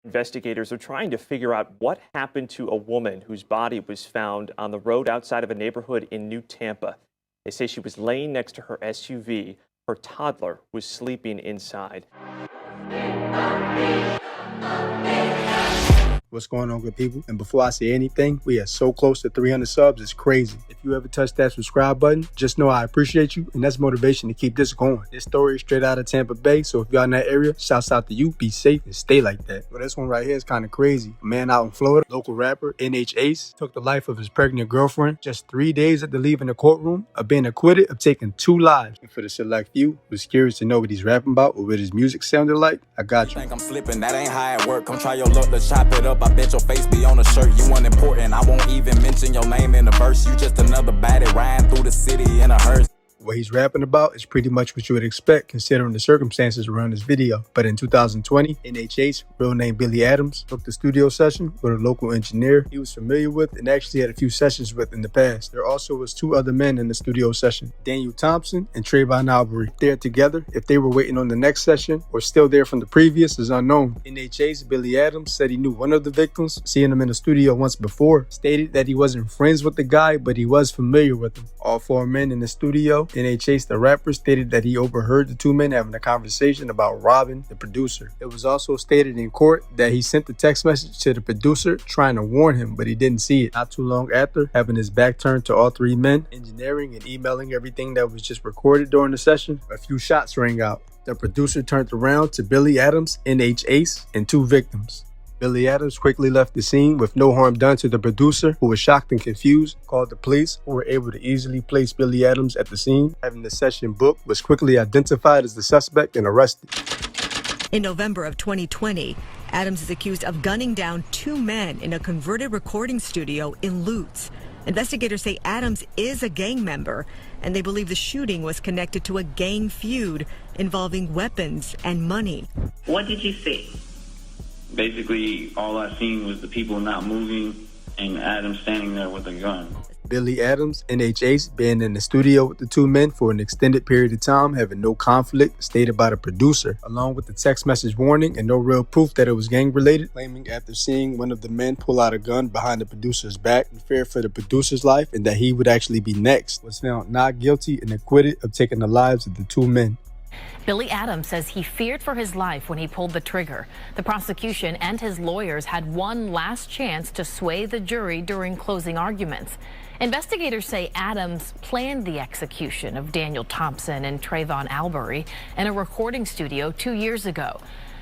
Investigators are trying to figure out what happened to a woman whose body was found on the road outside of a neighborhood in New Tampa. They say she was laying next to her SUV. Her toddler was sleeping inside. What's going on, good people? And before I say anything, we are so close to 300 subs, it's crazy. If you ever touch that subscribe button, just know I appreciate you, and that's motivation to keep this going. This story is straight out of Tampa Bay, so if y'all in that area, shouts out to you, be safe, and stay like that. Well, this one right here is kind of crazy. A man out in Florida, local rapper NH Ace, took the life of his pregnant girlfriend just 3 days after leaving the courtroom of being acquitted of taking 2 lives. And for the select few who's curious to know what he's rapping about or what his music sounded like, I got you. Think I'm slipping, that ain't how it work. Come try your luck, let's chop it up. I bet your face be on a shirt. You unimportant, I won't even mention your name in the verse. You just another baddie riding through the city in a hearse. What he's rapping about is pretty much what you would expect considering the circumstances around this video. But in 2020, NH, real name Billy Adams, booked a studio session with a local engineer he was familiar with and actually had a few sessions with in the past. There also was 2 other men in the studio session, Daniel Thompson and Trayvon Albury. They're together. If they were waiting on the next session or still there from the previous is unknown. NH, Billy Adams, said he knew one of the victims, seeing him in the studio once before, stated that he wasn't friends with the guy, but he was familiar with him. All 4 men in the studio, NH, the rapper, stated that he overheard the 2 men having a conversation about robbing the producer. It was also stated in court that he sent the text message to the producer trying to warn him, but he didn't see it. Not too long after, having his back turned to all 3 men, engineering and emailing everything that was just recorded during the session, a few shots rang out. The producer turned around to Billy Adams, NH, and 2 victims. Billy Adams quickly left the scene with no harm done to the producer, who was shocked and confused, called the police, who were able to easily place Billy Adams at the scene. Having the session booked, was quickly identified as the suspect and arrested. In November of 2020, Adams is accused of gunning down 2 men in a converted recording studio in Lutz. Investigators say Adams is a gang member, and they believe the shooting was connected to a gang feud involving weapons and money. What did you see? Basically, all I seen was the people not moving and Adam standing there with a gun. Billy Adams, NH, being in the studio with the 2 men for an extended period of time, having no conflict, stated by the producer, along with the text message warning and no real proof that it was gang-related, claiming after seeing one of the men pull out a gun behind the producer's back in fear for the producer's life and that he would actually be next, was found not guilty and acquitted of taking the lives of the 2 men. Billy Adams says he feared for his life when he pulled the trigger. The prosecution and his lawyers had one last chance to sway the jury during closing arguments. Investigators say Adams planned the execution of Daniel Thompson and Trayvon Albury in a recording studio 2 years ago.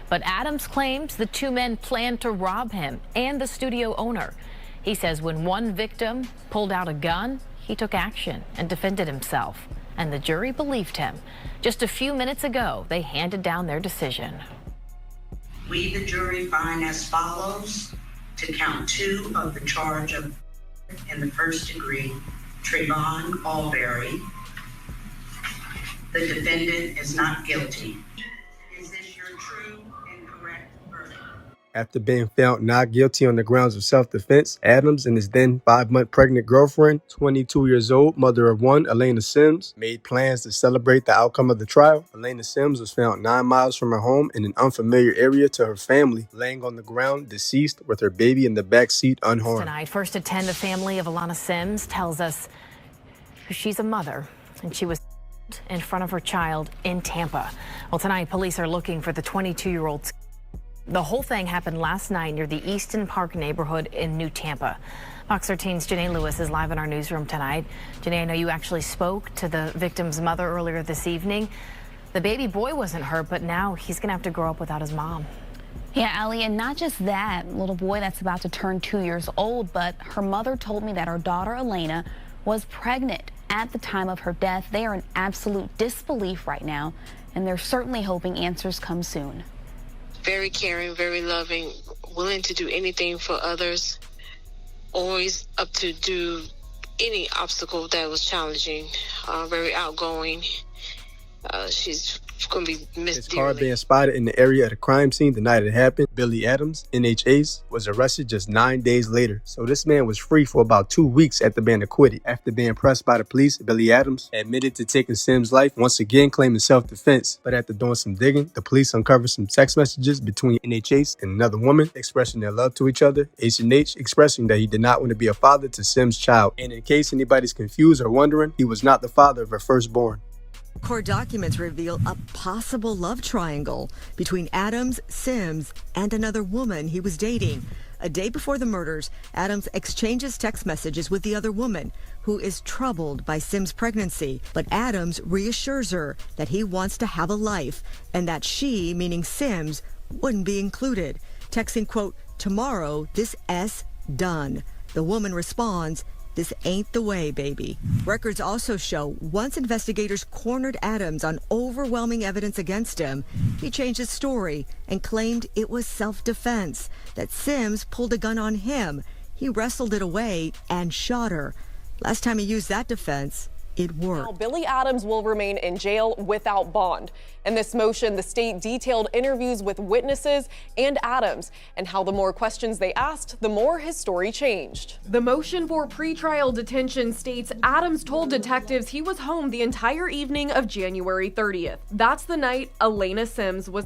But Adams claims the 2 men planned to rob him and the studio owner. He says when one victim pulled out a gun, he took action and defended himself. And the jury believed him. Just a few minutes ago, they handed down their decision. We, the jury, find as follows: to count 2 of the charge of in the first degree, Trayvon Albury. The defendant is not guilty. Is this your true and correct verdict? After being found not guilty on the grounds of self-defense, Adams and his then 5-month pregnant girlfriend, 22 years old, mother of 1, Elena Sims, made plans to celebrate the outcome of the trial. Elena Sims was found 9 miles from her home in an unfamiliar area to her family, laying on the ground, deceased, with her baby in the back seat unharmed. Tonight, First at 10, the family of Elena Sims tells us she's a mother and she was in front of her child in Tampa. Well, tonight, police are looking for the 22-year-old. The whole thing happened last night near the Easton Park neighborhood in New Tampa. Fox 13's Janae Lewis is live in our newsroom tonight. Janae, I know you actually spoke to the victim's mother earlier this evening. The baby boy wasn't hurt, but now he's going to have to grow up without his mom. Yeah, Allie, and not just that, little boy that's about to turn 2 years old, but her mother told me that her daughter Elena was pregnant at the time of her death. They are in absolute disbelief right now, and they're certainly hoping answers come soon. Very caring, very loving, willing to do anything for others, always up to do any obstacle that was challenging, very outgoing. She's going to be missed His car dearly. being spotted in the area of the crime scene the night it happened, Billy Adams, NHAs, was arrested just 9 days later. So this man was free for about 2 weeks after being acquitted. After being pressed by the police, Billy Adams admitted to taking Sims' life, once again claiming self-defense. But after doing some digging, the police uncovered some text messages between NHAs and another woman expressing their love to each other, H&H expressing that he did not want to be a father to Sims' child. And in case anybody's confused or wondering, he was not the father of her firstborn. Court documents reveal a possible love triangle between Adams, Sims, and another woman he was dating. A day before the murders, Adams exchanges text messages with the other woman, who is troubled by Sims' pregnancy. But Adams reassures her that he wants to have a life and that she, meaning Sims, wouldn't be included. Texting, quote, "Tomorrow, this S done." The woman responds, "This ain't the way, baby." Records also show once investigators cornered Adams on overwhelming evidence against him, he changed his story and claimed it was self-defense, that Sims pulled a gun on him. He wrestled it away and shot her. Last time he used that defense, it worked. Now, Billy Adams will remain in jail without bond. In this motion, the state detailed interviews with witnesses and Adams, and how the more questions they asked, the more his story changed. The motion for pretrial detention states Adams told detectives he was home the entire evening of January 30th. That's the night Elena Sims was.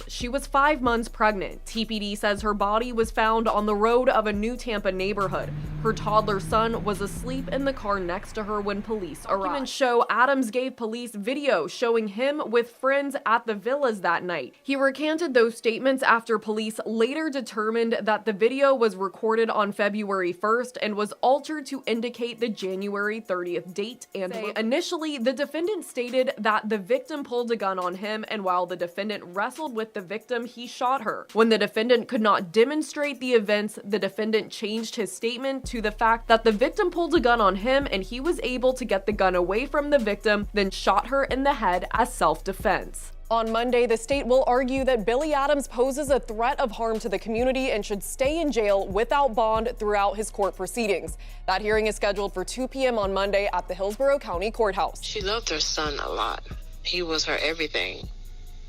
She was 5 months pregnant. TPD says her body was found on the road of a New Tampa neighborhood. Her toddler son was asleep in the car next to her when police arrived. Documents show Adams gave police video showing him with friends at the villas that night. He recanted those statements after police later determined that the video was recorded on February 1st and was altered to indicate the January 30th date. And initially, the defendant stated that the victim pulled a gun on him, and while the defendant wrestled with the victim, he shot her. When the defendant could not demonstrate the events, the defendant changed his statement to the fact that the victim pulled a gun on him and he was able to get the gun away from the victim, then shot her in the head as self-defense. On Monday, the state will argue that Billy Adams poses a threat of harm to the community and should stay in jail without bond throughout his court proceedings. That hearing is scheduled for 2 p.m. on Monday at the Hillsborough County Courthouse. She loved her son a lot. He was her everything.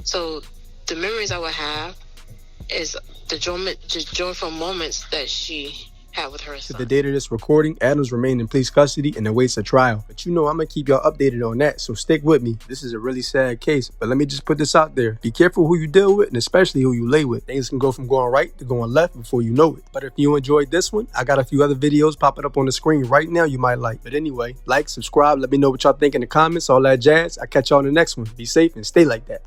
So the memories I would have is the joyful moments that she had with her To son. the date of this recording, Adams remained in police custody and awaits a trial. But you know I'm going to keep y'all updated on that, so stick with me. This is a really sad case, but let me just put this out there. Be careful who you deal with, and especially who you lay with. Things can go from going right to going left before you know it. But if you enjoyed this one, I got a few other videos popping up on the screen right now you might like. But anyway, like, subscribe, let me know what y'all think in the comments, all that jazz. I'll catch y'all in the next one. Be safe and stay like that.